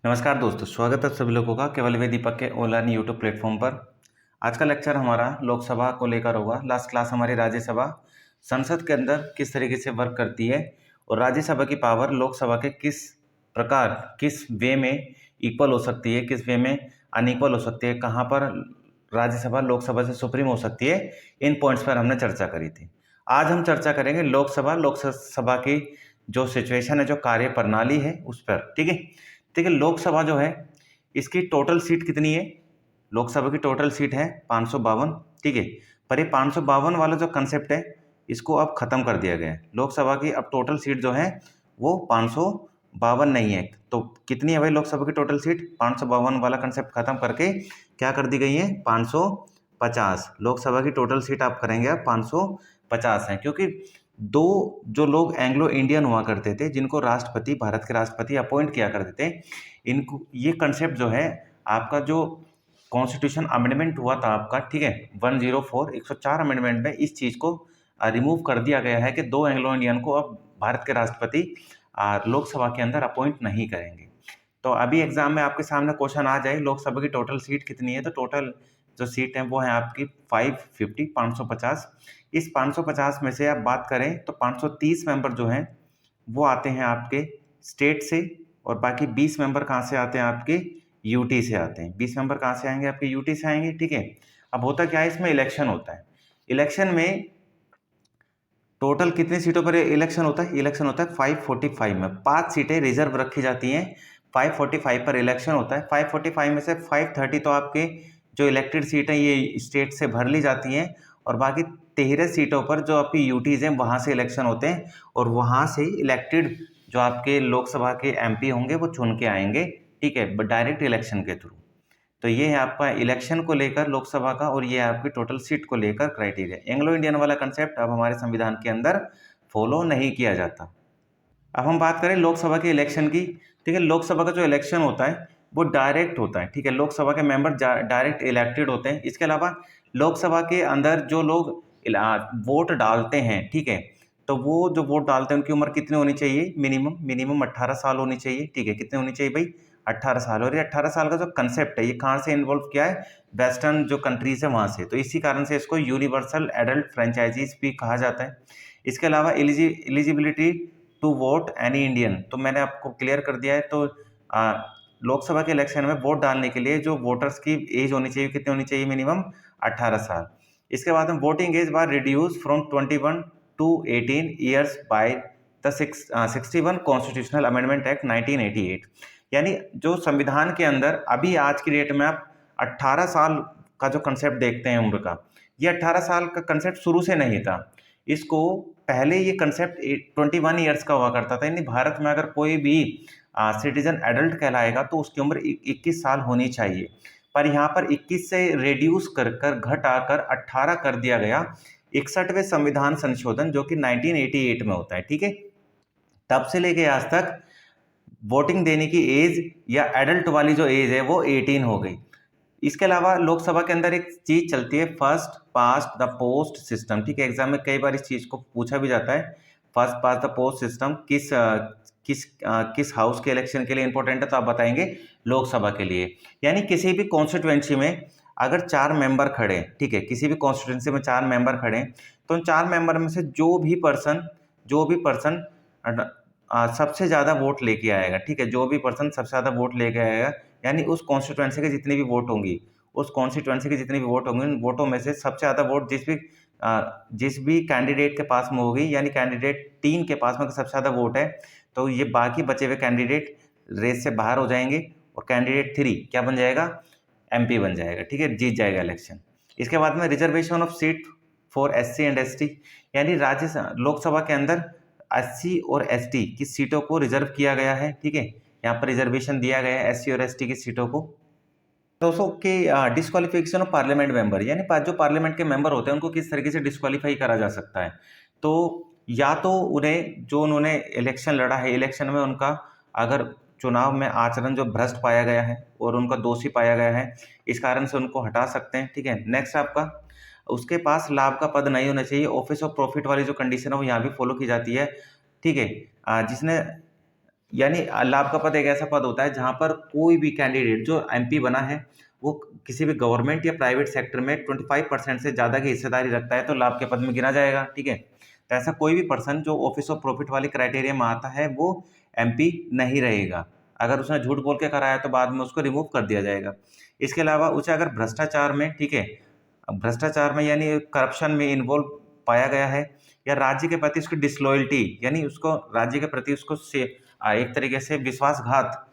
नमस्कार दोस्तों, स्वागत है सभी लोगों का केवल वे दीपक के ऑनलाइन यूट्यूब प्लेटफॉर्म पर। आज का लेक्चर हमारा लोकसभा को लेकर होगा। लास्ट क्लास हमारी राज्यसभा संसद के अंदर किस तरीके से वर्क करती है और राज्यसभा की पावर लोकसभा के किस प्रकार किस वे में इक्वल हो सकती है, किस वे में अनइक्वल हो सकती है, कहाँ पर राज्यसभा लोकसभा से सुप्रीम हो सकती है। इन पॉइंट्स पर हमने चर्चा करी थी। आज हम चर्चा करेंगे लोकसभा की जो सिचुएशन है, जो कार्य प्रणाली है उस पर। ठीक है। देखिए, लोकसभा जो है इसकी टोटल सीट कितनी है? लोकसभा की टोटल सीट है 552। ठीक है। पर ये 552 वाला जो कंसेप्ट है इसको अब खत्म कर दिया गया है। लोकसभा की अब टोटल सीट जो है वो 552 नहीं है। तो कितनी है भाई लोकसभा की टोटल सीट? 552 वाला कंसेप्ट खत्म करके क्या कर दी गई है? 550। लोकसभा की टोटल सीट आप करेंगे अब 550 है, क्योंकि दो जो लोग एंग्लो इंडियन हुआ करते थे, जिनको राष्ट्रपति, भारत के राष्ट्रपति अपॉइंट किया करते थे, इनको ये कंसेप्ट जो है आपका जो कॉन्स्टिट्यूशन अमेंडमेंट हुआ था आपका, ठीक है, 104 104 अमेंडमेंट में इस चीज़ को रिमूव कर दिया गया है कि दो एंग्लो इंडियन को अब भारत के राष्ट्रपति लोकसभा के अंदर अपॉइंट नहीं करेंगे। तो अभी एग्जाम में आपके सामने क्वेश्चन आ जाए लोकसभा की टोटल सीट कितनी है, तो टोटल जो सीट है वो है आपकी 550। इस 550 में से आप बात करें तो 530 मेंबर जो हैं वो आते हैं आपके स्टेट से, और बाकी 20 मेंबर कहाँ से आते हैं? आपके यूटी से आते हैं। 20 मेंबर कहाँ से आएंगे? आपके यूटी से आएंगे। ठीक है। अब होता क्या है, इसमें इलेक्शन होता है। इलेक्शन में टोटल कितनी सीटों पर इलेक्शन होता है? इलेक्शन होता है 545 में। 5 सीटें रिजर्व रखी जाती हैं। 545 पर इलेक्शन होता है। 545 में से 530 तो आपके जो इलेक्टेड सीट हैं ये स्टेट से भर ली जाती हैं, और बाकी 13 सीटों पर जो आपकी यूटीज हैं वहाँ से इलेक्शन होते हैं, और वहाँ से इलेक्टेड जो आपके लोकसभा के एमपी होंगे वो चुन के आएंगे। ठीक है, डायरेक्ट इलेक्शन के थ्रू। तो ये है आपका इलेक्शन को लेकर लोकसभा का, और ये है आपकी टोटल सीट को लेकर क्राइटेरिया। एंग्लो इंडियन वाला कंसेप्ट अब हमारे संविधान के अंदर फॉलो नहीं किया जाता। अब हम बात करें लोकसभा के इलेक्शन की। ठीक है, लोकसभा का जो इलेक्शन होता है वो डायरेक्ट होता है। ठीक है, लोकसभा के मेंबर डायरेक्ट इलेक्टेड होते हैं। इसके अलावा लोकसभा के अंदर जो लोग वोट डालते हैं, ठीक है, तो वो जो वोट डालते हैं उनकी उम्र कितनी होनी चाहिए? मिनिमम 18 साल होनी चाहिए। ठीक है, कितनी होनी चाहिए भाई? 18 साल। और ये 18 साल का जो कंसेप्ट है ये कहाँ से इन्वॉल्व किया है? वेस्टर्न जो कंट्रीज है वहाँ से। तो इसी कारण से इसको यूनिवर्सल एडल्ट फ्रेंचाइजीज भी कहा जाता है। इसके अलावा eligibility to vote any Indian, तो मैंने आपको क्लियर कर दिया है। तो लोकसभा के इलेक्शन में वोट डालने के लिए जो वोटर्स की एज होनी चाहिए, कितनी होनी चाहिए? मिनिमम 18 साल। इसके बाद में voting age bar reduce from 21 to 18 years by the 61 constitutional amendment act 1988। यानी जो संविधान के अंदर अभी आज की डेट में आप 18 साल का जो कंसेप्ट देखते हैं उम्र का, ये 18 साल का कंसेप्ट शुरू से नहीं था। इसको पहले ये कंसेप्ट 21 ईयर्स का हुआ करता था। यानी भारत में अगर कोई भी सिटीजन एडल्ट कहलाएगा तो उसकी उम्र 21 साल होनी चाहिए, पर यहाँ पर 21 से रेड्यूस कर घटाकर 18 कर दिया गया। 61वें संविधान संशोधन जो कि 1988 में होता है। ठीक है, तब से लेके आज तक वोटिंग देने की एज या एडल्ट वाली जो एज है वो 18 हो गई। इसके अलावा लोकसभा के अंदर एक चीज चलती है, first past the post system. ठीक है, एग्जाम में कई बार इस चीज को पूछा भी जाता है। First past the post system किस हाउस के इलेक्शन के लिए इंपॉर्टेंट है? तो आप बताएंगे लोकसभा के लिए। यानी किसी भी कॉन्स्टिट्यूएंसी में अगर 4 मेंबर खड़े, ठीक है, किसी भी कॉन्स्टिट्यूएंसी में 4 मेंबर खड़े, तो उन 4 मेंबर में से जो भी पर्सन सबसे ज़्यादा वोट लेके आएगा, ठीक है, जो भी पर्सन सबसे ज़्यादा वोट लेके आएगा, यानी उस कॉन्स्टिट्यूएंसी के जितनी भी वोट होंगी, उन वोटों में से सबसे ज़्यादा वोट जिस भी कैंडिडेट के पास में होगी, यानी कैंडिडेट 3 के पास में सबसे ज़्यादा वोट है, तो ये बाकी बचे हुए कैंडिडेट रेस से बाहर हो जाएंगे, और कैंडिडेट 3 क्या बन जाएगा? एमपी बन जाएगा। ठीक है, जीत जाएगा इलेक्शन। इसके बाद में reservation of seat for SC and ST, यानी लोकसभा के अंदर एससी और एसटी की सीटों को रिजर्व किया गया है। ठीक है, यहाँ पर रिजर्वेशन दिया गया है एससी और एसटी की सीटों को। दोस्तों के डिस्क्वालिफिकेशन ऑफ पार्लियामेंट मेंबर, यानी जो पार्लियामेंट के मेंबर होते हैं उनको किस तरीके से डिस्क्वालीफाई करा जा सकता है? तो या तो उन्होंने इलेक्शन लड़ा है, इलेक्शन में उनका अगर चुनाव में आचरण जो भ्रष्ट पाया गया है और उनका दोषी पाया गया है, इस कारण से उनको हटा सकते हैं। ठीक है, नेक्स्ट आपका उसके पास लाभ का पद नहीं होना चाहिए। ऑफिस ऑफ प्रॉफिट वाली जो कंडीशन है वो यहाँ भी फॉलो की जाती है। ठीक है, जिसने यानी लाभ का पद एक ऐसा पद होता है जहां पर कोई भी कैंडिडेट जो एमपी बना है वो किसी भी गवर्नमेंट या प्राइवेट सेक्टर में 25% से ज़्यादा की हिस्सेदारी रखता है तो लाभ के पद में गिना जाएगा। ठीक है, तो ऐसा कोई भी पर्सन जो ऑफिस ऑफ प्रॉफिट वाली क्राइटेरिया में आता है वो एमपी नहीं रहेगा। अगर उसने झूठ बोल के कराया तो बाद में उसको रिमूव कर दिया जाएगा। इसके अलावा उसे अगर भ्रष्टाचार में, ठीक है, भ्रष्टाचार में यानी करप्शन में इन्वॉल्व पाया गया है, या राज्य के प्रति उसकी डिसलॉयल्टी यानी उसको राज्य के प्रति उसको से एक तरीके से विश्वासघात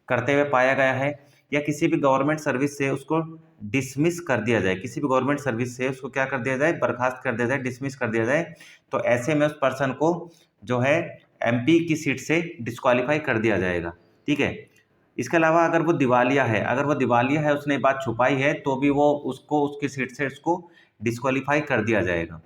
करते हुए पाया गया है, या किसी भी गवर्नमेंट सर्विस से उसको डिसमिस कर दिया जाए, किसी भी गवर्नमेंट सर्विस से उसको क्या कर दिया जाए, बर्खास्त कर दिया जाए, डिसमिस कर दिया जाए, तो ऐसे में उस पर्सन को जो है एमपी की सीट से डिस्क्वालीफाई कर दिया जाएगा। ठीक है, इसके अलावा अगर वो दिवालिया है, उसने बात छुपाई है तो भी वो उसको उसकी सीट से उसको डिस्क्वालीफाई कर दिया जाएगा।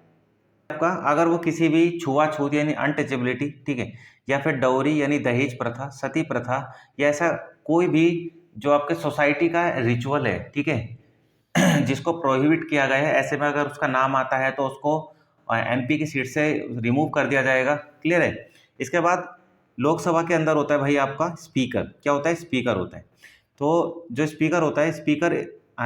आपका अगर वो किसी भी छुआछूत यानी अनटचेबिलिटी, ठीक है, या फिर डौरी यानी दहेज प्रथा, सती प्रथा, या ऐसा कोई भी जो आपके सोसाइटी का रिचुअल है, ठीक है, जिसको प्रोहिबिट किया गया है, ऐसे में अगर उसका नाम आता है तो उसको एमपी की सीट से रिमूव कर दिया जाएगा। क्लियर है। इसके बाद लोकसभा के अंदर होता है भाई आपका स्पीकर। क्या होता है? स्पीकर होता है। तो जो स्पीकर होता है, speaker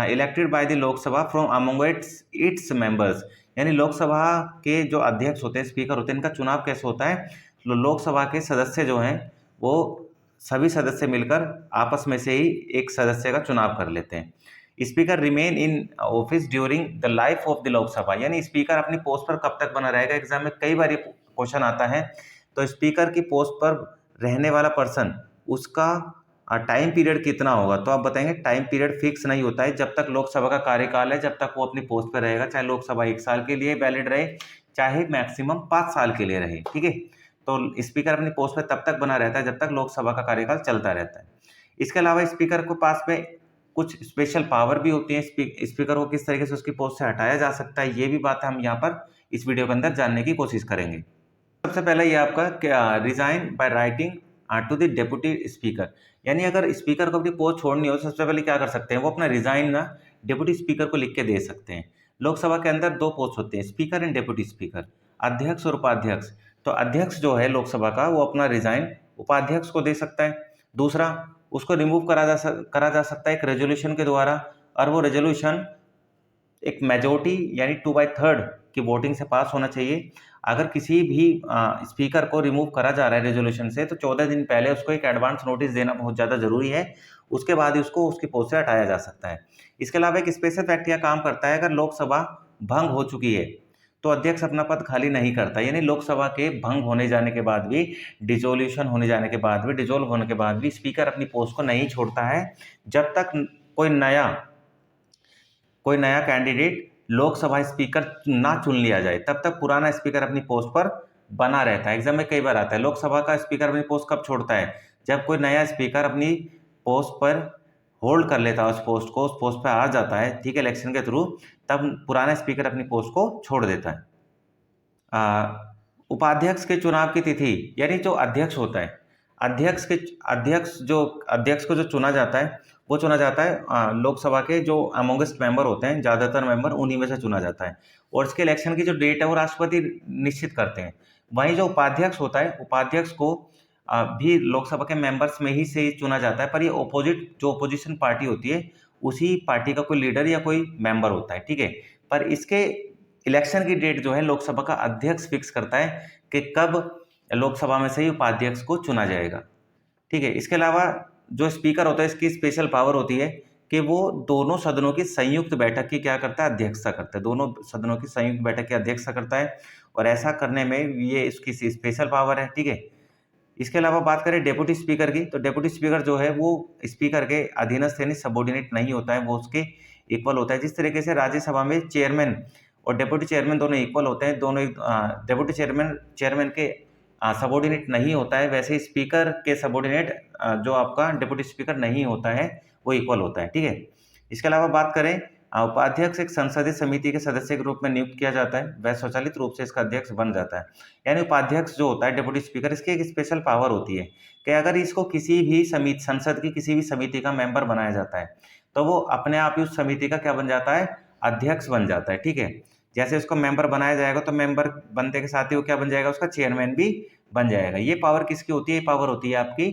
elected by the Lok Sabha from among it's its members, यानी लोकसभा के जो अध्यक्ष होते हैं, स्पीकर होते हैं, इनका चुनाव कैसे होता है? लोकसभा के सदस्य जो हैं वो सभी सदस्य मिलकर आपस में से ही एक सदस्य का चुनाव कर लेते हैं। Speaker remain in office during the life of the Lok Sabha, यानी स्पीकर अपनी पोस्ट पर कब तक बना रहेगा? एग्जाम में कई बार ये क्वेश्चन आता है। तो स्पीकर की पोस्ट पर रहने वाला पर्सन, उसका टाइम पीरियड कितना होगा? तो आप बताएंगे टाइम पीरियड फिक्स नहीं होता है। जब तक लोकसभा का कार्यकाल है, जब तक वो अपनी पोस्ट पर रहेगा, चाहे लोकसभा 1 साल के लिए वैलिड रहे, चाहे मैक्सिमम 5 साल के लिए रहे। ठीक है, तो स्पीकर अपनी पोस्ट पर तब तक बना रहता है जब तक लोकसभा का कार्यकाल चलता रहता है। इसके अलावा स्पीकर के पास में कुछ स्पेशल पावर भी होती है। स्पीकर को किस तरीके से उसकी पोस्ट से हटाया जा सकता है, ये भी बात हम यहाँ पर इस वीडियो के अंदर जानने की कोशिश करेंगे। सबसे पहले ये आपका resign by writing to the deputy speaker, यानी अगर स्पीकर को अपनी पोस्ट छोड़नी हो, सबसे पहले क्या कर सकते हैं? वो अपना रिजाइन ना डेप्यूटी स्पीकर को लिख के दे सकते हैं। लोकसभा के अंदर 2 पोस्ट होते हैं, स्पीकर एंड डेप्यूटी स्पीकर, अध्यक्ष और उपाध्यक्ष। तो अध्यक्ष जो है लोकसभा का, वो अपना रिजाइन उपाध्यक्ष को दे सकता है। दूसरा, उसको रिमूव करा जा सकता है एक रेजोल्यूशन के द्वारा, और वो रेजोल्यूशन एक मेजोरिटी यानी 2/3 की वोटिंग से पास होना चाहिए। अगर किसी भी स्पीकर को रिमूव करा जा रहा है रेजोल्यूशन से, तो 14 दिन पहले उसको एक एडवांस नोटिस देना बहुत ज़्यादा ज़रूरी है। उसके बाद ही उसको उसकी पोस्ट से हटाया जा सकता है। इसके अलावा एक स्पेशल फैक्ट यह काम करता है, अगर लोकसभा भंग हो चुकी है तो अध्यक्ष अपना पद खाली नहीं करता, यानी लोकसभा के भंग होने जाने के बाद भी, डिसोल्यूशन होने जाने के बाद भी, डिसोल्व होने के बाद भी स्पीकर अपनी पोस्ट को नहीं छोड़ता है जब तक कोई नया कैंडिडेट लोकसभा स्पीकर ना चुन लिया जाए। तब तक पुराना स्पीकर अपनी पोस्ट पर बना रहता है। एग्जाम में कई बार आता है, लोकसभा का स्पीकर अपनी पोस्ट कब छोड़ता है? जब कोई नया स्पीकर अपनी पोस्ट पर होल्ड कर लेता है, उस पोस्ट पर आ जाता है, ठीक है, इलेक्शन के थ्रू, तब पुराना स्पीकर अपनी पोस्ट को छोड़ देता है। उपाध्यक्ष के चुनाव की तिथि, यानी जो अध्यक्ष होता है, अध्यक्ष को जो चुना जाता है, वो चुना जाता है लोकसभा के जो अमोंगेस्ट मेंबर होते हैं, ज़्यादातर मेंबर उन्हीं में से चुना जाता है, और इसके इलेक्शन की जो डेट है वो राष्ट्रपति निश्चित करते हैं। वहीं जो उपाध्यक्ष होता है, उपाध्यक्ष को भी लोकसभा के मेंबर्स में ही से चुना जाता है, पर ये जो अपोजिशन पार्टी होती है, उसी पार्टी का कोई लीडर या कोई मेंबर होता है। ठीक है, पर इसके इलेक्शन की डेट जो है लोकसभा का अध्यक्ष फिक्स करता है कि कब लोकसभा में से ही उपाध्यक्ष को चुना जाएगा। ठीक है, इसके अलावा जो स्पीकर होता है, इसकी स्पेशल पावर होती है कि वो दोनों सदनों की संयुक्त बैठक की क्या करता है? अध्यक्षता करता है। दोनों सदनों की संयुक्त बैठक की अध्यक्षता करता है, और ऐसा करने में ये इसकी स्पेशल पावर है। ठीक है, इसके अलावा बात करें डेप्यूटी स्पीकर की, तो डेप्यूटी स्पीकर जो है वो स्पीकर के अधीनस्थ यानी सबऑर्डिनेट नहीं होता है, वो उसके इक्वल होता है। जिस तरीके से राज्यसभा में चेयरमैन और डेप्यूटी चेयरमैन दोनों इक्वल होते हैं, दोनों डेप्यूटी चेयरमैन के सबऑर्डिनेट नहीं होता है, वैसे स्पीकर के सबऑर्डिनेट जो आपका डेप्यूटी स्पीकर नहीं होता है, वो इक्वल होता है। ठीक है, इसके अलावा बात करें, उपाध्यक्ष एक संसदीय समिति के सदस्य के रूप में नियुक्त किया जाता है, वह स्वचालित रूप से इसका अध्यक्ष बन जाता है। यानी उपाध्यक्ष जो होता है डेप्यूटी स्पीकर, इसकी एक स्पेशल पावर होती है कि अगर इसको किसी भी संसद की किसी भी समिति का मेंबर बनाया जाता है, तो वो अपने आप ही उस समिति का क्या बन जाता है? अध्यक्ष बन जाता है। ठीक है, जैसे उसको मेंबर बनाया जाएगा तो मेंबर बनने के साथ ही वो क्या बन जाएगा? उसका चेयरमैन भी बन जाएगा। ये पावर किसकी होती है? ये पावर होती है आपकी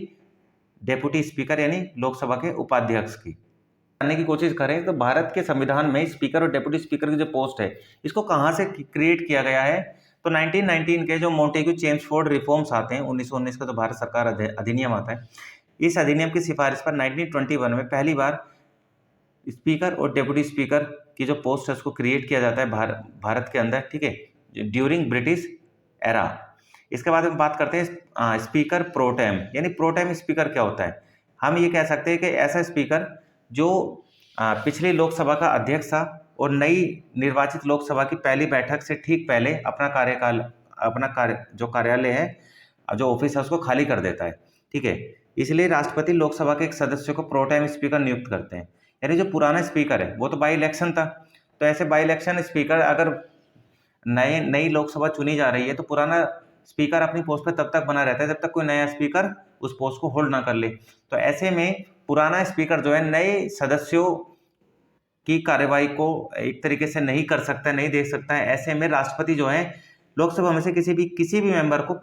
डेप्यूटी स्पीकर यानी लोकसभा के उपाध्यक्ष की। जानने की कोशिश करें तो भारत के संविधान में स्पीकर और डेप्यूटी स्पीकर की जो पोस्ट है इसको कहाँ से क्रिएट किया गया है? तो 1919 के जो मोंटेग्यू चेम्सफोर्ड रिफॉर्म्स आते हैं, 1919 का तो भारत सरकार अधिनियम आता है, इस अधिनियम की सिफारिश पर 1921 में पहली बार स्पीकर और डेप्यूटी स्पीकर की जो पोस्ट है उसको क्रिएट किया जाता है भारत के अंदर, ठीक है, ड्यूरिंग ब्रिटिश एरा। इसके बाद हम बात करते हैं स्पीकर प्रोटेम, यानी प्रोटेम स्पीकर क्या होता है? हम ये कह सकते हैं कि ऐसा स्पीकर जो पिछली लोकसभा का अध्यक्ष था और नई निर्वाचित लोकसभा की पहली बैठक से ठीक पहले अपना जो कार्यालय है, जो ऑफिस है, उसको खाली कर देता है, ठीक है। इसलिए राष्ट्रपति लोकसभा के एक सदस्य को प्रोटेम स्पीकर नियुक्त करते हैं। यानी जो पुराना स्पीकर है वो तो बाई इलेक्शन था, तो ऐसे बाई इलेक्शन स्पीकर अगर नई लोकसभा चुनी जा रही है तो पुराना स्पीकर अपनी पोस्ट पर तब तक बना रहता है जब तक कोई नया स्पीकर उस पोस्ट को होल्ड ना कर ले। तो ऐसे में पुराना स्पीकर जो है नए सदस्यों की कार्यवाही को एक तरीके से नहीं कर सकता, नहीं देख सकता है। ऐसे में राष्ट्रपति जो है लोकसभा में से किसी भी मेंबर को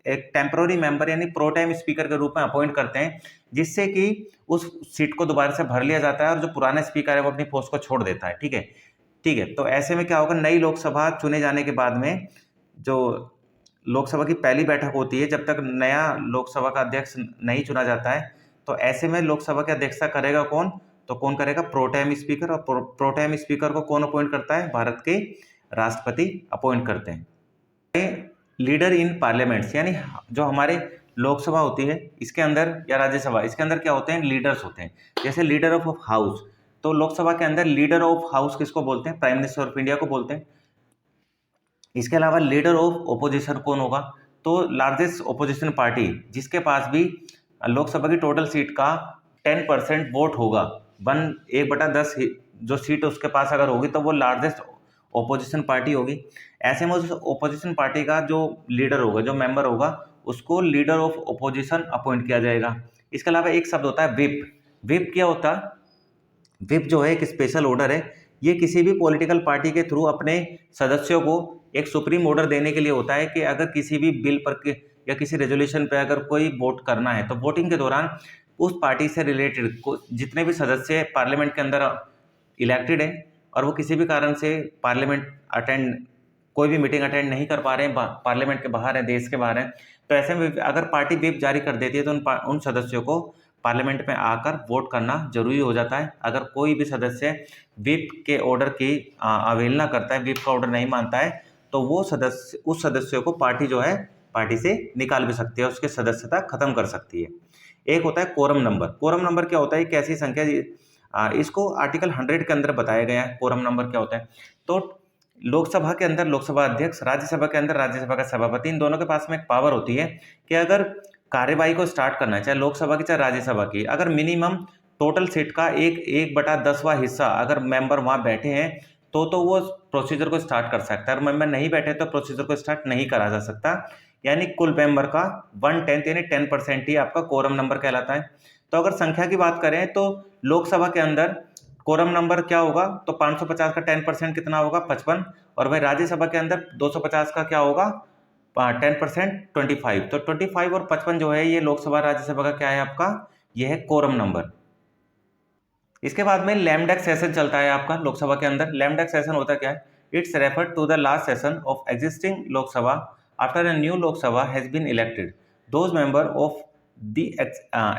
एक टेम्पररी मेंबर यानी प्रोटाइम स्पीकर के रूप में अपॉइंट करते हैं, जिससे कि उस सीट को दोबारा से भर लिया जाता है और जो पुराना स्पीकर है वो अपनी पोस्ट को छोड़ देता है, ठीक है, ठीक है। तो ऐसे में क्या होगा, नई लोकसभा चुने जाने के बाद में जो लोकसभा की पहली बैठक होती है, जब तक नया लोकसभा का अध्यक्ष नहीं चुना जाता है, तो ऐसे में लोकसभा की अध्यक्षता करेगा कौन? तो कौन करेगा? Pro tem speaker. और प्रोटेम स्पीकर को कौन अपॉइंट करता है? भारत के राष्ट्रपति अपॉइंट करते हैं। लीडर इन पार्लियामेंट्स, यानी जो हमारे लोकसभा होती है इसके अंदर या राज्यसभा, इसके अंदर क्या होते हैं? लीडर्स होते हैं। जैसे लीडर ऑफ हाउस, तो लोकसभा के अंदर लीडर ऑफ हाउस किसको बोलते हैं? प्राइम मिनिस्टर ऑफ इंडिया को बोलते हैं। इसके अलावा लीडर ऑफ ओपोजिशन कौन होगा? तो लार्जेस्ट ओपोजिशन पार्टी, जिसके पास भी लोकसभा की टोटल सीट का 10% वोट होगा, 1/10 जो सीट उसके पास अगर होगी तो वो लार्जेस्ट ओपोजिशन पार्टी होगी। ऐसे में उस ओपोजिशन पार्टी का जो लीडर होगा, जो मेंबर होगा, उसको लीडर ऑफ ओपोजिशन अपॉइंट किया जाएगा। इसके अलावा एक शब्द होता है विप। विप क्या होता है? विप जो है एक स्पेशल ऑर्डर है। ये किसी भी पॉलिटिकल पार्टी के थ्रू अपने सदस्यों को एक सुप्रीम ऑर्डर देने के लिए होता है कि अगर किसी भी बिल पर या किसी रेजोल्यूशन पर अगर कोई वोट करना है तो वोटिंग के दौरान उस पार्टी से रिलेटेड जितने भी सदस्य पार्लियामेंट के अंदर इलेक्टेड है और वो किसी भी कारण से कोई भी मीटिंग अटेंड नहीं कर पा रहे हैं, पार्लियामेंट के बाहर है, देश के बाहर है, तो ऐसे में अगर पार्टी व्हिप जारी कर देती है तो उन सदस्यों को पार्लियामेंट में आकर वोट करना जरूरी हो जाता है। अगर कोई भी सदस्य व्हिप के ऑर्डर की अवहेलना करता है, व्हिप का ऑर्डर नहीं मानता है, तो वो उस सदस्य को पार्टी जो है पार्टी से निकाल भी सकती है, उसकी सदस्यता खत्म कर सकती है। एक होता है कोरम नंबर। कोरम नंबर क्या होता है? एक ऐसी संख्या इसको आर्टिकल 100 के अंदर बताया गया है कोरम नंबर क्या होता है। तो लोकसभा के अंदर लोकसभा अध्यक्ष, राज्यसभा के अंदर राज्यसभा का सभापति, इन दोनों के पास में एक पावर होती है कि अगर कार्यवाही को स्टार्ट करना है, चाहे लोकसभा की चाहे राज्यसभा की, अगर मिनिमम टोटल सीट का 1/10वां हिस्सा अगर मेंबर वहां बैठे हैं तो वो प्रोसीजर को स्टार्ट कर सकता है। और मेंबर नहीं बैठे तो प्रोसीजर को स्टार्ट नहीं करा जा सकता। यानी कुल मेंबर का 1/10 यानी 10% ही आपका कोरम नंबर कहलाता है। तो अगर संख्या की बात करें तो लोकसभा के अंदर कोरम नंबर क्या होगा? तो 550 का 10% कितना होगा? 55। और वही राज्यसभा के अंदर 250 का क्या होगा? 10% 25। तो 25 और 55 जो है ये लोकसभा राज्यसभा का क्या है आपका? यह है कोरम नंबर। इसके बाद में लैम डक सेशन चलता है आपका लोकसभा के अंदर। लैम डक सेशन होता क्या है? It's refer to the last session of existing Lok Sabha after a new Lok Sabha has been elected. Those member of the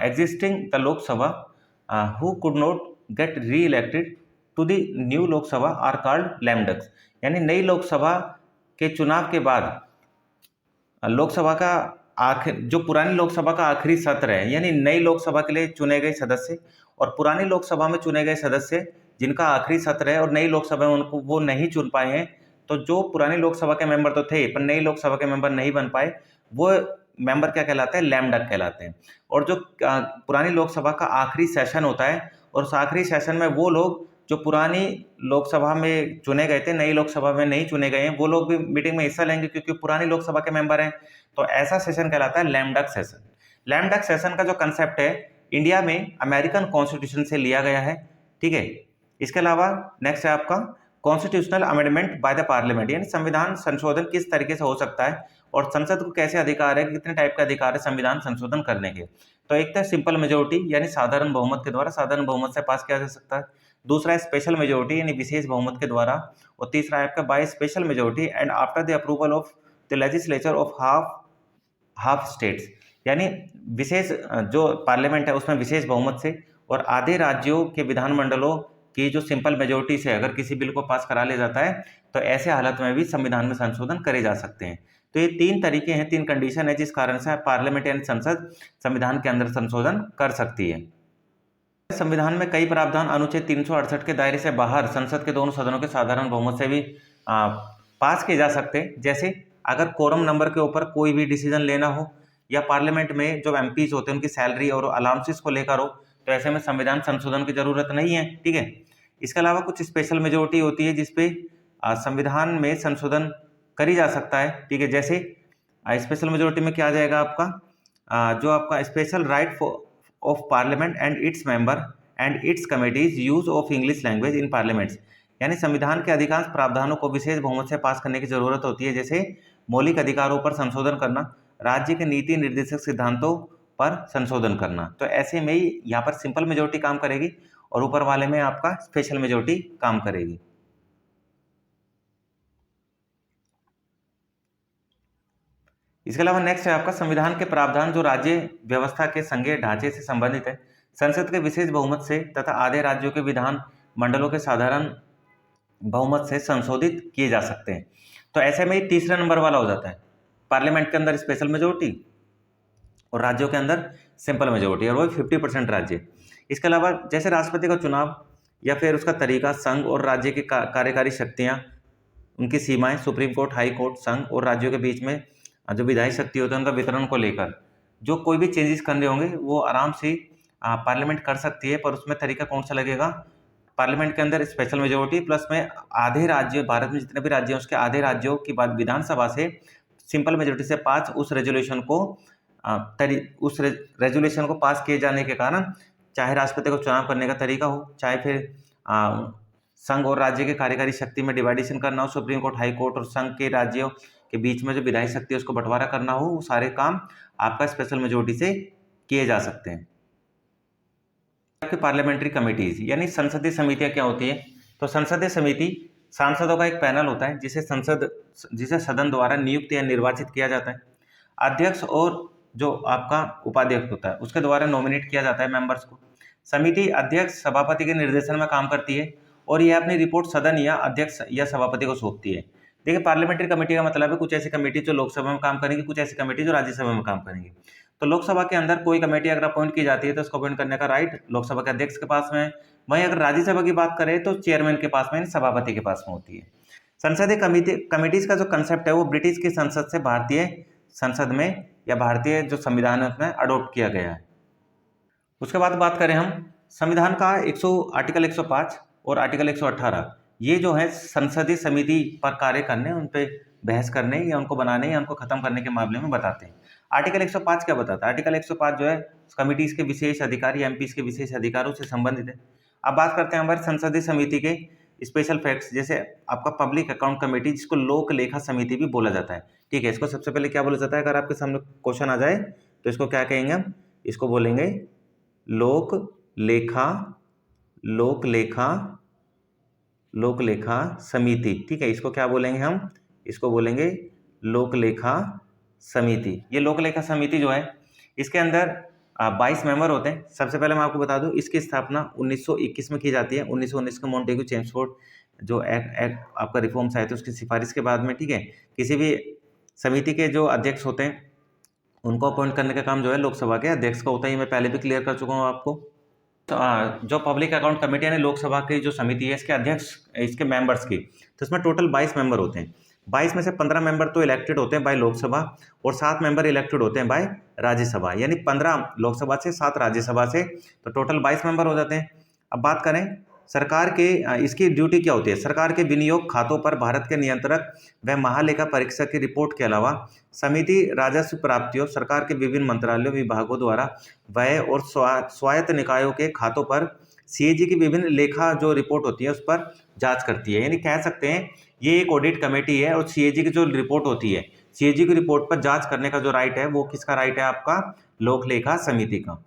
existing the Lok Sabha who could not get re-elected to the new Lok Sabha are called lame ducks। यानी नई लोकसभा के चुनाव के बाद लोकसभा का जो पुरानी लोकसभा का आखिरी सत्र है, यानी नई लोकसभा के लिए चुने गए सदस्य और पुरानी लोकसभा में चुने गए सदस्य जिनका आखिरी सत्र है और नई लोकसभा में उनको वो नहीं चुन पाए हैं, तो जो पुरानी लोकसभा के मेंबर तो थे पर नई लोकसभा के मेंबर नहीं बन पाए, वो मेंबर क्या कहलाते हैं? लैम डक कहलाते हैं। और जो पुरानी लोकसभा का आखिरी सेशन होता है और उस आखिरी सेशन में वो लोग जो पुरानी लोकसभा में चुने गए थे नई लोकसभा में नहीं चुने गए हैं, वो लोग भी मीटिंग में हिस्सा लेंगे क्योंकि पुरानी लोकसभा के मेंबर हैं। तो ऐसा सेशन कहलाता है lame duck session. Lame duck session का जो कंसेप्ट है इंडिया में अमेरिकन कॉन्स्टिट्यूशन से लिया गया है, ठीक है। इसके अलावा नेक्स्ट है आपका constitutional amendment by the parliament, यानी संविधान संशोधन किस तरीके से हो सकता है और संसद को कैसे अधिकार है, कितने टाइप के अधिकार है संविधान संशोधन करने के। तो एक तो सिंपल मेजोरिटी यानी साधारण बहुमत के द्वारा, साधारण बहुमत से पास किया जा सकता है। दूसरा है स्पेशल मेजोरिटी यानी विशेष बहुमत के द्वारा। और तीसरा है आपका by special majority and after the approval of the legislature of half states, यानी विशेष जो पार्लियामेंट है उसमें विशेष बहुमत से और आधे राज्यों के विधानमंडलों की जो सिंपल मेजोरिटी से अगर किसी बिल को पास करा लिया जाता है तो ऐसे हालत में भी संविधान में संशोधन करे जा सकते हैं। तो ये तीन तरीके हैं, तीन कंडीशन है जिस कारण से पार्लियामेंट यानी संसद संविधान के अंदर संशोधन कर सकती है। संविधान में कई प्रावधान अनुच्छेद 368 के दायरे से बाहर संसद के दोनों सदनों के साधारण बहुमत से भी पास किए जा सकते हैं। जैसे अगर कोरम नंबर के ऊपर कोई भी डिसीजन लेना हो या पार्लियामेंट में जो एमपीज होते हैं उनकी सैलरी और अलाउंसेस को लेकर हो, तो ऐसे में संविधान संशोधन की जरूरत नहीं है, ठीक है। इसके अलावा कुछ स्पेशल मेजोरिटी होती है जिसपे संविधान में संशोधन करी जा सकता है, ठीक है। जैसे स्पेशल मेजोरिटी में क्या आ जाएगा आपका जो आपका special right of parliament and its member and it's committees use of English language in parliaments, यानी संविधान के अधिकांश प्रावधानों को विशेष बहुमत से पास करने की जरूरत होती है। जैसे मौलिक अधिकारों पर संशोधन करना, राज्य के नीति निर्देशक सिद्धांतों पर संशोधन करना। तो ऐसे में ही यहाँ पर सिंपल मेजोरिटी काम करेगी और ऊपर वाले में आपका स्पेशल मेजोरिटी काम करेगी। इसके अलावा नेक्स्ट है आपका संविधान के प्रावधान जो राज्य व्यवस्था के संघीय ढांचे से संबंधित है, संसद के विशेष बहुमत से तथा आधे राज्यों के विधान मंडलों के साधारण बहुमत से संशोधित किए जा सकते हैं। तो ऐसे में तीसरा नंबर वाला हो जाता है, पार्लियामेंट के अंदर स्पेशल मेजोरिटी और राज्यों के अंदर सिंपल मेजोरिटी, और वो 50% राज्य। इसके अलावा जैसे राष्ट्रपति का चुनाव या फिर उसका तरीका, संघ और राज्य की कार्यकारी शक्तियां, उनकी सीमाएं, सुप्रीम कोर्ट, हाई कोर्ट, संघ और राज्यों के बीच में जो विधायी शक्ति होती है उनका वितरण को लेकर जो कोई भी चेंजेस करने होंगे वो आराम से पार्लियामेंट कर सकती है। पर उसमें तरीका कौन सा लगेगा, पार्लियामेंट के अंदर स्पेशल मेजोरिटी प्लस में आधे राज्य, भारत में जितने भी राज्य हैं उसके आधे राज्यों की बाद विधानसभा से सिंपल मेजोरिटी से 5 उस रेजोल्यूशन को पास किए जाने के कारण चाहे राष्ट्रपति को चुनाव करने का तरीका हो, चाहे फिर संघ और राज्य के कार्यकारी शक्ति में डिवाइडेशन करना हो, सुप्रीम कोर्ट, हाई कोर्ट और संघ के राज्यों के बीच में जो विधायी शक्ति है उसको बंटवारा करना हो, वो सारे काम आपका स्पेशल मेजोरिटी से किए जा सकते हैं। आपकी पार्लियामेंट्री कमेटीज यानी संसदीय समितियां क्या होती है, तो संसदीय समिति सांसदों का एक पैनल होता है जिसे सदन द्वारा नियुक्त या निर्वाचित किया जाता है। अध्यक्ष और जो आपका उपाध्यक्ष होता है उसके द्वारा नॉमिनेट किया जाता है मेंबर्स को। समिति अध्यक्ष सभापति के निर्देशन में काम करती है और यह अपनी रिपोर्ट सदन या अध्यक्ष या सभापति को सौंपती है। देखिए पार्लियामेंट्री कमेटी का मतलब है कुछ ऐसी कमेटी जो लोकसभा में काम करेंगी, कुछ ऐसी कमेटी जो राज्यसभा में काम करेंगी। तो लोकसभा के अंदर कोई कमेटी अगर अपॉइंट की जाती है तो उसको अपॉइंट करने का राइट लोकसभा के अध्यक्ष के पास में है। वहीं अगर राज्यसभा की बात करें तो चेयरमैन के पास में, सभापति के पास में होती है। संसदीय कमेटीज का जो कंसेप्ट है वो ब्रिटिश की संसद से भारतीय संसद में या भारतीय जो संविधान है उसमें अडोप्ट किया गया है। उसके बाद बात करें हम संविधान का आर्टिकल 105 और आर्टिकल 118, ये जो है संसदीय समिति पर कार्य करने, उन पे बहस करने या उनको बनाने या उनको खत्म करने के मामले में बताते हैं। आर्टिकल 105 क्या बताता है, आर्टिकल 105 जो है कमिटीज के विशेष अधिकार या एमपीज के विशेष अधिकारों से संबंधित है। अब बात करते हैं हमारे संसदीय समिति के स्पेशल फैक्ट्स, जैसे आपका पब्लिक अकाउंट कमेटी जिसको लोक लेखा समिति भी बोला जाता है, ठीक है। इसको सबसे पहले क्या बोला जाता है, अगर आपके सामने क्वेश्चन आ जाए तो इसको क्या कहेंगे हम, इसको बोलेंगे लोक लेखा समिति, ठीक है। इसको क्या बोलेंगे हम, इसको बोलेंगे लोक लेखा समिति। ये लोक लेखा समिति जो है इसके अंदर 22 मेंबर होते हैं। सबसे पहले मैं आपको बता दूं इसकी स्थापना 1921 में की जाती है। 1919 का मॉन्टेग्यू चेम्सफोर्ड जो एक्ट आपका रिफॉर्म्स आए थे उसकी सिफारिश के बाद में, ठीक है। किसी भी समिति के जो अध्यक्ष होते हैं उनको अपॉइंट करने का काम जो है लोकसभा के अध्यक्ष का होता है। ये मैं पहले भी क्लियर कर चुका हूँ आपको। तो जो पब्लिक अकाउंट कमेटी यानी लोकसभा की जो समिति है इसके अध्यक्ष, इसके मेंबर्स की, तो इसमें टोटल 22 मेंबर होते हैं। 22 में से 15 मेंबर तो इलेक्टेड होते हैं बाय लोकसभा और 7 मेंबर इलेक्टेड होते हैं बाय राज्यसभा, यानी 15 लोकसभा से 7 राज्यसभा से, तो टोटल 22 मेंबर हो जाते हैं। अब बात करें सरकार के, इसकी ड्यूटी क्या होती है, सरकार के विनियोग खातों पर भारत के नियंत्रक व महालेखा परीक्षक की रिपोर्ट के अलावा समिति राजस्व प्राप्तियों, सरकार के विभिन्न मंत्रालयों विभागों द्वारा व्यय और स्वायत्त निकायों के खातों पर सीएजी की विभिन्न लेखा जो रिपोर्ट होती है उस पर जांच करती है। यानी कह सकते हैं ये एक ऑडिट कमेटी है और सीएजी की जो रिपोर्ट होती है, सीएजी की रिपोर्ट पर जांच करने का जो राइट है वो किसका राइट है? आपका लोक लेखा समिति का।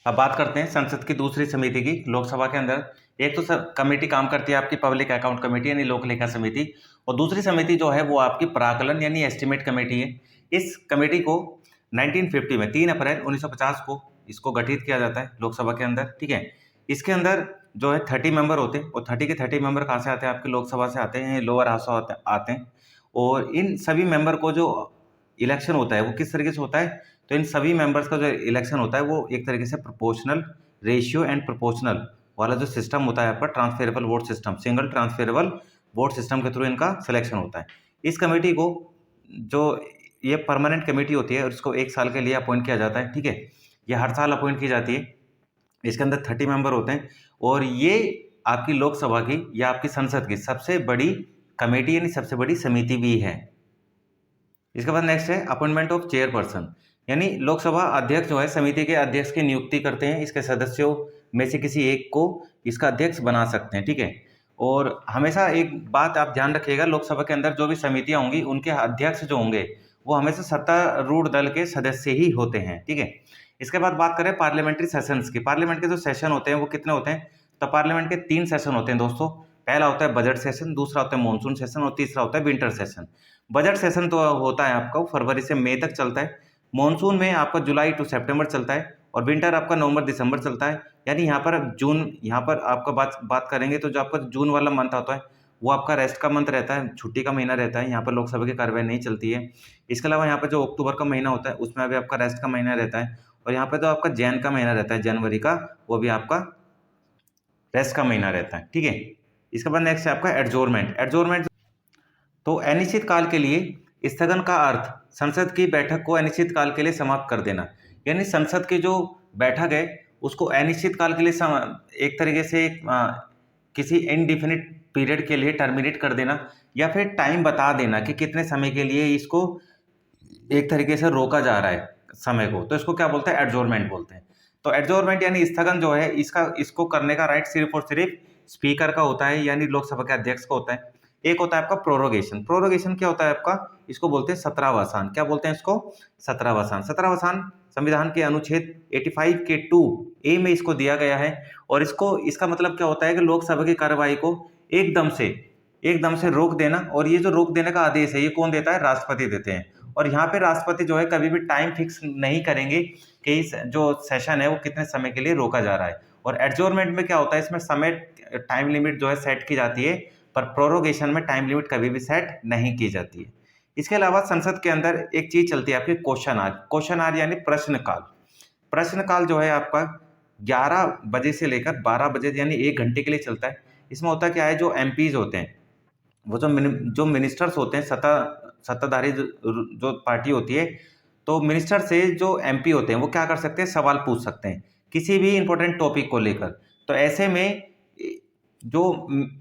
अब बात करते हैं संसद की दूसरी समिति की। लोकसभा के अंदर एक तो कमेटी काम करती है आपकी पब्लिक अकाउंट कमेटी यानी लोक लेखा समिति, और दूसरी समिति जो है वो आपकी प्राकलन यानी एस्टिमेट कमेटी है। इस कमेटी को 1950 में 3 अप्रैल 1950 को इसको गठित किया जाता है लोकसभा के अंदर, ठीक है। इसके अंदर जो है 30 मेंबर होते हैं, और 30 के 30 मेंबर कहाँ से आते हैं? आपकी लोकसभा से आते हैं, लोअर हाउस आते हैं। और इन सभी मेंबर को जो इलेक्शन होता है वो किस तरीके से होता है? तो इन सभी मेंबर्स का जो इलेक्शन होता है वो एक तरीके से प्रोपोर्शनल रेशियो एंड प्रोपोर्शनल वाला जो सिस्टम होता है आपका transferable vote system, single transferable vote system के थ्रू इनका सिलेक्शन होता है। इस कमेटी को जो ये परमानेंट कमेटी होती है और इसको 1 साल के लिए अपॉइंट किया जाता है, ठीक है। ये हर साल अपॉइंट की जाती है। इसके अंदर 30 मेंबर होते हैं, और ये आपकी लोकसभा की या आपकी संसद की सबसे बड़ी कमेटी यानी सबसे बड़ी समिति भी है। इसके बाद नेक्स्ट है अपॉइंटमेंट ऑफ चेयरपर्सन, यानी लोकसभा अध्यक्ष जो है समिति के अध्यक्ष की नियुक्ति करते हैं। इसके सदस्यों में से किसी एक को इसका अध्यक्ष बना सकते हैं, ठीक है। और हमेशा एक बात आप ध्यान रखिएगा, लोकसभा के अंदर जो भी समितियां होंगी उनके अध्यक्ष जो होंगे वो हमेशा सत्तारूढ़ दल के सदस्य ही होते हैं, ठीक है। इसके बाद बात करें पार्लियामेंट्री सेशंस की। पार्लियामेंट के जो सेशन होते हैं वो कितने होते हैं? तो पार्लियामेंट के 3 सेशन होते हैं दोस्तों। पहला होता है बजट सेशन, दूसरा होता है मॉनसून सेशन, और तीसरा होता है विंटर सेशन। बजट सेशन तो होता है आपका फरवरी से मई तक चलता है। मॉनसून में आपका जुलाई टू सितंबर चलता है, और विंटर आपका नवंबर दिसंबर चलता है। यानी यहाँ पर जून, यहाँ पर आपका बात करेंगे तो जो आपका जून वाला मंथ होता है वो आपका रेस्ट का मंथ रहता है, छुट्टी का महीना रहता है। यहाँ पर लोकसभा की कार्रवाई नहीं चलती है। इसके अलावा यहाँ पर जो अक्टूबर का महीना होता है उसमें भी आपका रेस्ट का महीना रहता है, और यहाँ पर जो आपका जैन का महीना रहता है जनवरी का, वो भी आपका रेस्ट का महीना रहता है, ठीक है। इसके बाद नेक्स्ट है आपका एडजोर्नमेंट। एडजोर्नमेंट तो अनिश्चित काल के लिए स्थगन का अर्थ संसद की बैठक को अनिश्चित काल के लिए समाप्त कर देना, यानी संसद की जो बैठक है उसको अनिश्चित काल के लिए एक तरीके से किसी इनडिफिनिट पीरियड के लिए टर्मिनेट कर देना, या फिर टाइम बता देना कि कितने समय के लिए इसको एक तरीके से रोका जा रहा है समय को, तो इसको क्या बोलते हैं? एडजोर्नमेंट बोलते हैं। तो एडजोर्नमेंट यानी स्थगन जो है इसको करने का राइट सिर्फ और सिर्फ स्पीकर का होता है, यानी लोकसभा के अध्यक्ष का होता है। एक होता है आपका प्रोरोगेशन। प्रोरोगेशन क्या होता है आपका? इसको बोलते हैं 17वासान। क्या बोलते हैं इसको? 17वासान। 17वासान संविधान के अनुच्छेद 85 के 2A में इसको दिया गया है, और इसका मतलब क्या होता है कि लोकसभा की कार्यवाही को एकदम से रोक देना। और ये जो रोक देने का आदेश है ये कौन देता है? राष्ट्रपति देते हैं। और यहाँ पे राष्ट्रपति जो है कभी भी टाइम फिक्स नहीं करेंगे कि इस जो सेशन है वो कितने समय के लिए रोका जा रहा है। और एडजोर्नमेंट में क्या होता है? इसमें समय टाइम लिमिट जो है सेट की जाती है, पर प्रोरोगेशन में टाइम लिमिट कभी भी सेट नहीं की जाती है। इसके अलावा संसद के अंदर एक चीज चलती है आपकी क्वेश्चन आवर। क्वेश्चन आवर यानी प्रश्नकाल। प्रश्नकाल जो है आपका 11 बजे से लेकर 12 बजे यानी 1 घंटे के लिए चलता है। इसमें होता क्या है, जो एमपीज होते हैं वो जो मिनिस्टर्स होते हैं, सत्ताधारी जो पार्टी होती है, तो मिनिस्टर से जो एमपी होते हैं वो क्या कर सकते हैं? सवाल पूछ सकते हैं किसी भी इंपॉर्टेंट टॉपिक को लेकर। तो ऐसे में जो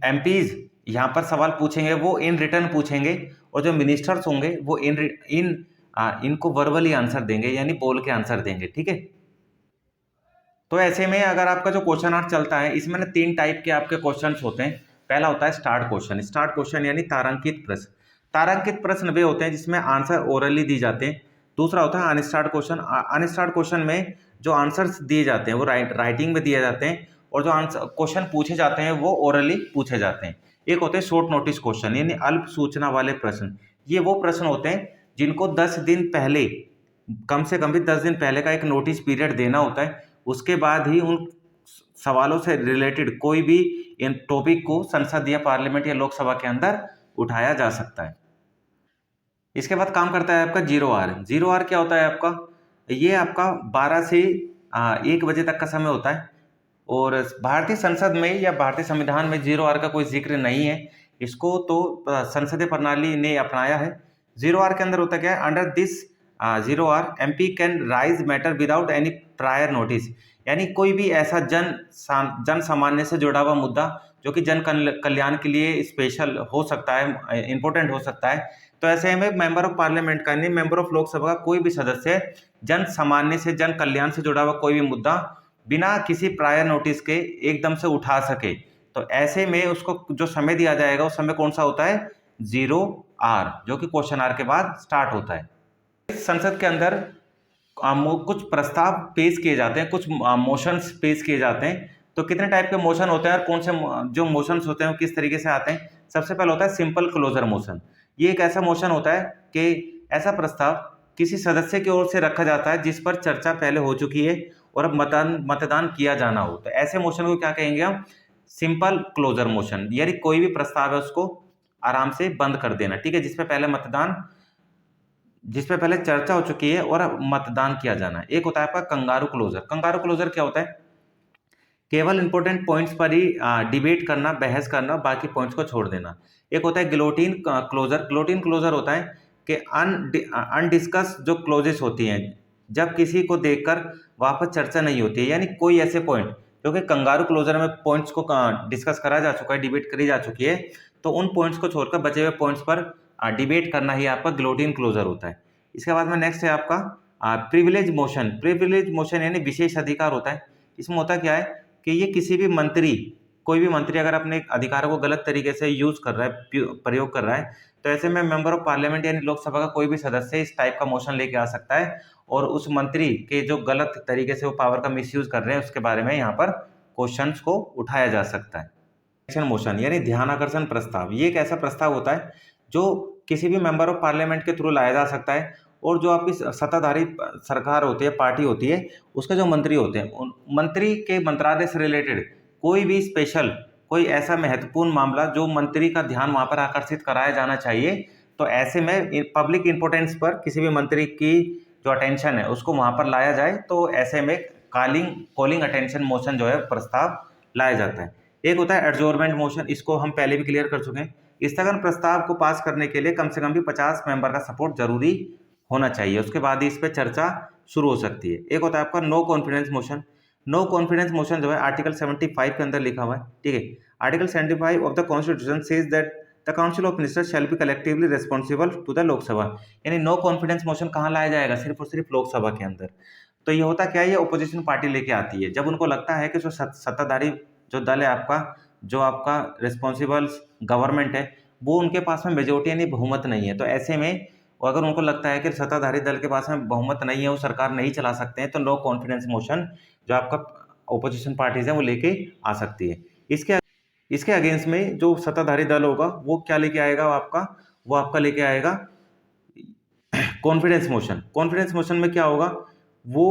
एमपीज यहाँ पर सवाल पूछेंगे वो इन रिटर्न पूछेंगे, और जो मिनिस्टर्स होंगे वो इनको वर्बली आंसर देंगे, यानी बोल के आंसर देंगे, ठीक है। तो ऐसे में अगर आपका जो क्वेश्चन आवर चलता है इसमें ना 3 टाइप के आपके क्वेश्चंस होते हैं। पहला होता है स्टार्ट क्वेश्चन। स्टार्ट क्वेश्चन यानी तारांकित प्रश्न। तारांकित प्रश्न वे होते हैं जिसमें आंसर ओरली दी जाते हैं। दूसरा होता है अनस्टार्ट क्वेश्चन। अनस्टार्ट क्वेश्चन में जो आंसर्स दिए जाते हैं वो राइटिंग में दिए जाते हैं, और जो आंसर क्वेश्चन पूछे जाते हैं वो ओरली पूछे जाते हैं। एक होते हैं शॉर्ट नोटिस क्वेश्चन यानी अल्प सूचना वाले प्रश्न। ये वो प्रश्न होते हैं जिनको 10 दिन पहले, कम से कम भी 10 दिन पहले का एक नोटिस पीरियड देना होता है। उसके बाद ही उन सवालों से रिलेटेड कोई भी इन टॉपिक को संसद या पार्लियामेंट या लोकसभा के अंदर उठाया जा सकता है। इसके बाद काम करता है आपका 0 आवर। 0 आवर क्या होता है आपका? ये आपका 12 से 1 बजे तक का समय होता है, और भारतीय संसद में या भारतीय संविधान में 0 आवर का कोई जिक्र नहीं है। इसको तो संसदीय प्रणाली ने अपनाया है। 0 आवर के अंदर होता क्या है? Under this 0 hour MP can raise matter without any prior notice, यानी कोई भी ऐसा जन सामान्य से जुड़ा हुआ मुद्दा जो कि जन कल्याण के लिए स्पेशल हो सकता है, इंपॉर्टेंट हो सकता है, तो ऐसे में मेंबर ऑफ पार्लियामेंट का यानी मेंबर ऑफ लोकसभा का कोई भी सदस्य जन सामान्य से जन कल्याण से जुड़ा हुआ कोई भी मुद्दा बिना किसी प्रायर नोटिस के एकदम से उठा सके। तो ऐसे में उसको जो समय दिया जाएगा उस समय कौन सा होता है? 0R, जो कि क्वेश्चन आर के बाद स्टार्ट होता है। संसद के अंदर कुछ प्रस्ताव पेश किए जाते हैं, कुछ मोशंस पेश किए जाते हैं। तो कितने टाइप के मोशन होते हैं और कौन से जो मोशंस होते हैं वो किस तरीके से आते हैं? सबसे पहले होता है सिंपल क्लोजर मोशन। ये एक ऐसा मोशन होता है कि ऐसा प्रस्ताव किसी सदस्य की ओर से रखा जाता है जिस पर चर्चा पहले हो चुकी है और अब मतदान किया जाना हो, तो ऐसे मोशन को क्या कहेंगे हम? Simple closure motion. यानी कोई भी प्रस्ताव है उसको आराम से बंद कर देना, ठीक है, जिस पे पहले चर्चा हो चुकी है और अब मतदान किया जाना है। एक होता है आपका कंगारू क्लोजर। कंगारू क्लोजर क्या होता है? केवल इंपॉर्टेंट पॉइंट्स पर ही डिबेट करना, बहस करना, बाकी पॉइंट्स को छोड़ देना। एक होता है गिलोटिन क्लोजर। गिलोटिन क्लोजर होता है कि अनडिस्कस जो क्लोजेस होती हैं, जब किसी को देखकर वापस चर्चा नहीं होती है, यानी कोई ऐसे पॉइंट जो कि कंगारू क्लोजर में पॉइंट्स को डिस्कस करा जा चुका है, डिबेट करी जा चुकी है, तो उन पॉइंट्स को छोड़कर बचे हुए पॉइंट्स पर डिबेट करना ही आपका गिलोटिन क्लोजर होता है। इसके बाद में नेक्स्ट है आपका प्रिविलेज मोशन। प्रिविलेज मोशन यानी विशेष अधिकार होता है। इसमें होता क्या है कि ये किसी भी मंत्री, कोई भी मंत्री अगर अपने अधिकारों को गलत तरीके से यूज कर रहा है, प्रयोग कर रहा है, तो ऐसे में मेंबर ऑफ पार्लियामेंट यानी लोकसभा का कोई भी सदस्य इस टाइप का मोशन लेके आ सकता है और उस मंत्री के जो गलत तरीके से वो पावर का मिसयूज कर रहे हैं उसके बारे में यहाँ पर क्वेश्चंस को उठाया जा सकता है। एक्शन मोशन यानी ध्यान आकर्षण प्रस्ताव। ये एक ऐसा प्रस्ताव होता है जो किसी भी मेंबर ऑफ पार्लियामेंट के थ्रू लाया जा सकता है और जो आपकी सत्ताधारी सरकार होती है, पार्टी होती है, उसके जो मंत्री होते हैं, उन मंत्री के मंत्रालय से रिलेटेड कोई भी स्पेशल, कोई ऐसा महत्वपूर्ण मामला जो मंत्री का ध्यान वहां पर आकर्षित कराया जाना चाहिए, तो ऐसे में पब्लिक इंपोर्टेंस पर किसी भी मंत्री की जो अटेंशन है उसको वहां पर लाया जाए, तो ऐसे में कॉलिंग अटेंशन मोशन जो है प्रस्ताव लाया जाता है। एक होता है एडजोर्नमेंट मोशन। इसको हम पहले भी क्लियर कर चुके हैं। स्थगन प्रस्ताव को पास करने के लिए कम से कम भी 50 मेंबर का सपोर्ट जरूरी होना चाहिए, उसके बाद ही इस पर चर्चा शुरू हो सकती है। एक होता है आपका no confidence motion. No confidence motion जो है आर्टिकल 75 के अंदर लिखा हुआ है, ठीक है। Article 75 of the constitution says that the council of ministers shall be collectively responsible to the Lok Sabha. यानी नो कॉन्फिडेंस मोशन कहाँ लाया जाएगा? सिर्फ और सिर्फ लोकसभा के अंदर। तो ये होता क्या है? ये ओपोजिशन पार्टी लेके आती है जब उनको लगता है कि जो सत्ताधारी जो दल है आपका, जो आपका रिस्पॉन्सिबल गवर्नमेंट है, वो उनके पास में मेजोरिटी यानी बहुमत नहीं है, तो ऐसे में अगर उनको लगता है कि सत्ताधारी दल के पास में बहुमत नहीं है, वो सरकार नहीं चला सकते हैं, तो नो कॉन्फिडेंस मोशन जो आपका ओपोजिशन पार्टीज है वो लेके आ सकती है। इसके अगेंस्ट में जो सत्ताधारी दल होगा वो क्या लेके आएगा? वो आपका लेके आएगा कॉन्फिडेंस मोशन। कॉन्फिडेंस मोशन में क्या होगा? वो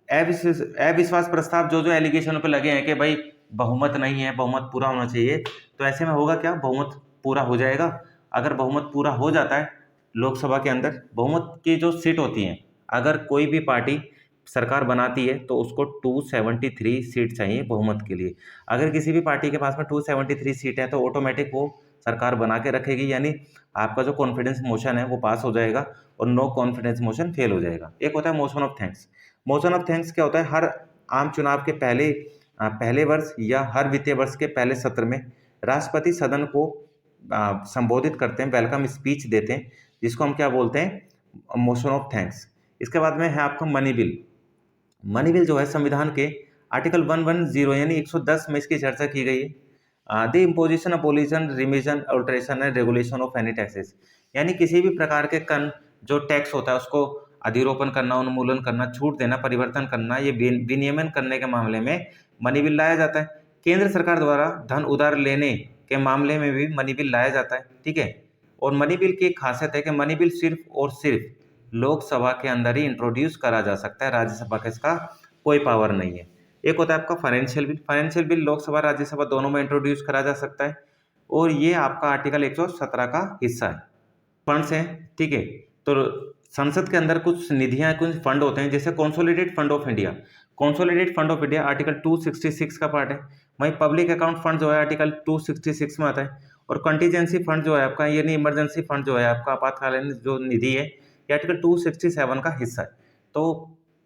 अविश्वास प्रस्ताव जो जो एलिगेशन पे लगे हैं कि भाई बहुमत नहीं है, बहुमत पूरा होना चाहिए, तो ऐसे में होगा क्या? बहुमत पूरा हो जाएगा। अगर बहुमत पूरा हो जाता है लोकसभा के अंदर, बहुमत की जो सीट होती हैं, अगर कोई भी पार्टी सरकार बनाती है तो उसको 273 सीट चाहिए बहुमत के लिए। अगर किसी भी पार्टी के पास में 273 सीट है तो ऑटोमेटिक वो सरकार बना के रखेगी, यानी आपका जो कॉन्फिडेंस मोशन है वो पास हो जाएगा और नो कॉन्फिडेंस मोशन फेल हो जाएगा। एक होता है motion of thanks. Motion of thanks क्या होता है? हर आम चुनाव के पहले वर्ष या हर वित्तीय वर्ष के पहले सत्र में राष्ट्रपति सदन को संबोधित करते हैं, वेलकम स्पीच देते हैं, जिसको हम क्या बोलते हैं? Motion of thanks. इसके बाद में है आपका मनी बिल। मनी बिल जो है संविधान के आर्टिकल 110 यानी 110 में इसकी चर्चा की गई है। The imposition, abolition, remission, alteration and regulation of any taxes. यानी किसी भी प्रकार के जो टैक्स होता है उसको अधिरोपण करना, उन्मूलन करना, छूट देना, परिवर्तन करना, ये विनियमन करने के मामले में मनी बिल लाया जाता है। केंद्र सरकार द्वारा धन उधार लेने के मामले में भी मनी बिल लाया जाता है, ठीक है। और मनी बिल की एक खासियत है कि मनी बिल सिर्फ और सिर्फ लोकसभा के अंदर ही इंट्रोड्यूस करा जा सकता है, राज्यसभा का इसका कोई पावर नहीं है। एक होता है आपका financial bill. Financial bill Lok Sabha Rajya Sabha दोनों में इंट्रोड्यूस करा जा सकता है और ये आपका आर्टिकल 117 का हिस्सा है। फंड्स हैं, ठीक है। तो संसद के अंदर कुछ निधियां, कुछ फंड होते हैं, जैसे consolidate fund of India. Consolidate fund of India article 266 का पार्ट है। वहीं पब्लिक अकाउंट फंड जो है आर्टिकल 266 में आता है। और कंटीजेंसी फंड जो है आपका, यानी इमरजेंसी फंड जो है आपका, आपातकालीन जो निधि है, ये आर्टिकल 267 का हिस्सा है। तो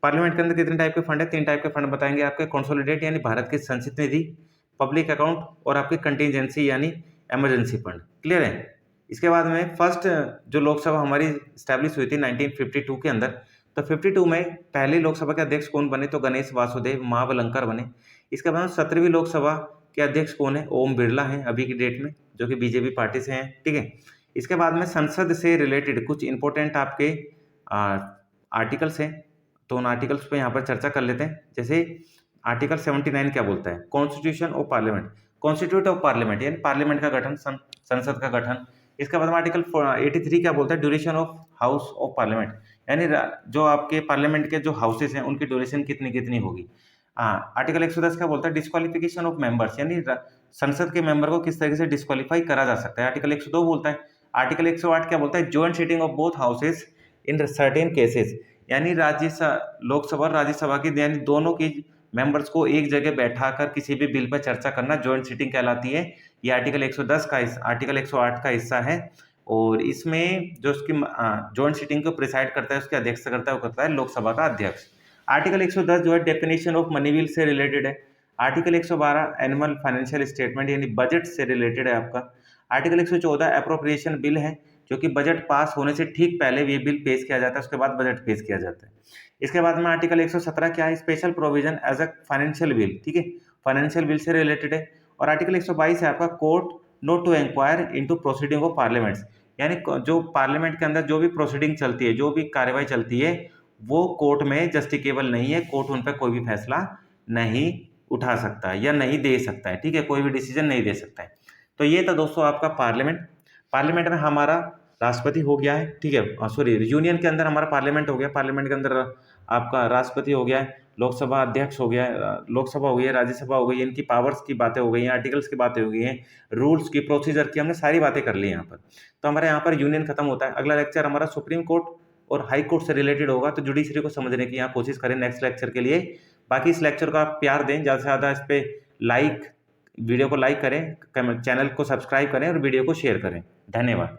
पार्लियामेंट के अंदर कितने टाइप के फंड है? 3 टाइप के फंड बताएंगे आपके। कॉन्सोलिडेट यानी भारत की संचित निधि, पब्लिक अकाउंट और आपकी कंटीजेंसी यानी इमरजेंसी फंड। क्लियर है? इसके बाद में फर्स्ट जो लोकसभा हमारी स्टैब्लिश हुई थी 1952 के अंदर, तो 52 में पहले लोकसभा के अध्यक्ष कौन बने? तो गणेश वासुदेव महाबलंकर बने। इसके बाद 17वीं लोकसभा के अध्यक्ष कौन है? ओम बिरला हैं अभी की डेट में, जो कि बीजेपी पार्टी से हैं, ठीक है। इसके बाद में संसद से रिलेटेड कुछ इंपॉर्टेंट आपके आर्टिकल्स हैं, तो उन आर्टिकल्स पे यहाँ पर चर्चा कर लेते हैं। जैसे आर्टिकल 79 क्या बोलता है, constitution of parliament, constitute of parliament यानी पार्लियामेंट का गठन, संसद का गठन। इसके बाद में आर्टिकल 83 क्या बोलता है, duration of house of parliament, यानी जो आपके पार्लियामेंट के जो हाउसेस हैं उनकी ड्यूरेशन कितनी कितनी होगी। आर्टिकल 110 क्या बोलता है, डिस्क्वालिफिकेशन ऑफ मेंबर्स, यानी संसद के मेंबर को किस तरीके से डिस्क्वालीफाई करा जा सकता है। आर्टिकल 102 बोलता है। आर्टिकल 108 क्या बोलता है, joint sitting of both houses in certain cases, यानी लोकसभा और राज्यसभा की यानी दोनों की मेंबर्स को एक जगह बैठाकर किसी भी बिल पर चर्चा करना जॉइंट सिटिंग कहलाती है। ये आर्टिकल 110 का आर्टिकल 108 का हिस्सा है। और इसमें जो उसकी जॉइंट सिटिंग को प्रिसाइड करता है, उसकी अध्यक्षता करता है, वो करता है लोकसभा का अध्यक्ष। आर्टिकल 110 जो है डेफिनेशन ऑफ मनी बिल से रिलेटेड है। आर्टिकल 112 एनुअल फाइनेंशियल स्टेटमेंट यानी बजट से रिलेटेड है आपका। आर्टिकल 114 अप्रोप्रिएशन बिल है, जो कि बजट पास होने से ठीक पहले ये बिल पेश किया जाता है, उसके बाद बजट पेश किया जाता है। इसके बाद में आर्टिकल 117 क्या है, special provision as a financial bill, ठीक है, फाइनेंशियल बिल से रिलेटेड है। और आर्टिकल 122 है आपका court not to inquire into proceeding of parliaments, यानी जो पार्लियामेंट के अंदर जो भी प्रोसीडिंग चलती है, जो भी कार्रवाई चलती है, वो कोर्ट में जस्टिकेबल नहीं है, कोर्ट उन पर कोई भी फैसला नहीं उठा सकता है या नहीं दे सकता है, ठीक है, कोई भी डिसीजन नहीं दे सकता है। तो ये था दोस्तों आपका पार्लियामेंट। पार्लियामेंट में हमारा राष्ट्रपति हो गया है, ठीक है, सॉरी यूनियन के अंदर हमारा पार्लियामेंट हो गया, पार्लियामेंट के अंदर आपका राष्ट्रपति हो गया है, लोकसभा अध्यक्ष हो गया है, लोकसभा हो गई है, राज्यसभा हो गई है, इनकी पावर्स की बातें हो गई हैं, आर्टिकल्स की बातें हो गई हैं, रूल्स की, प्रोसीजर की, हमने सारी बातें कर ली यहाँ पर। तो हमारे यहाँ पर यूनियन खत्म होता है। अगला लेक्चर हमारा सुप्रीम कोर्ट और हाई कोर्ट से रिलेटेड होगा, तो जुडिशरी को समझने की यहाँ कोशिश करें नेक्स्ट लेक्चर के लिए। बाकी इस लेक्चर का आप प्यार दें, ज़्यादा से ज़्यादा इस पर वीडियो को लाइक करें, चैनल को सब्सक्राइब करें और वीडियो को शेयर करें। धन्यवाद।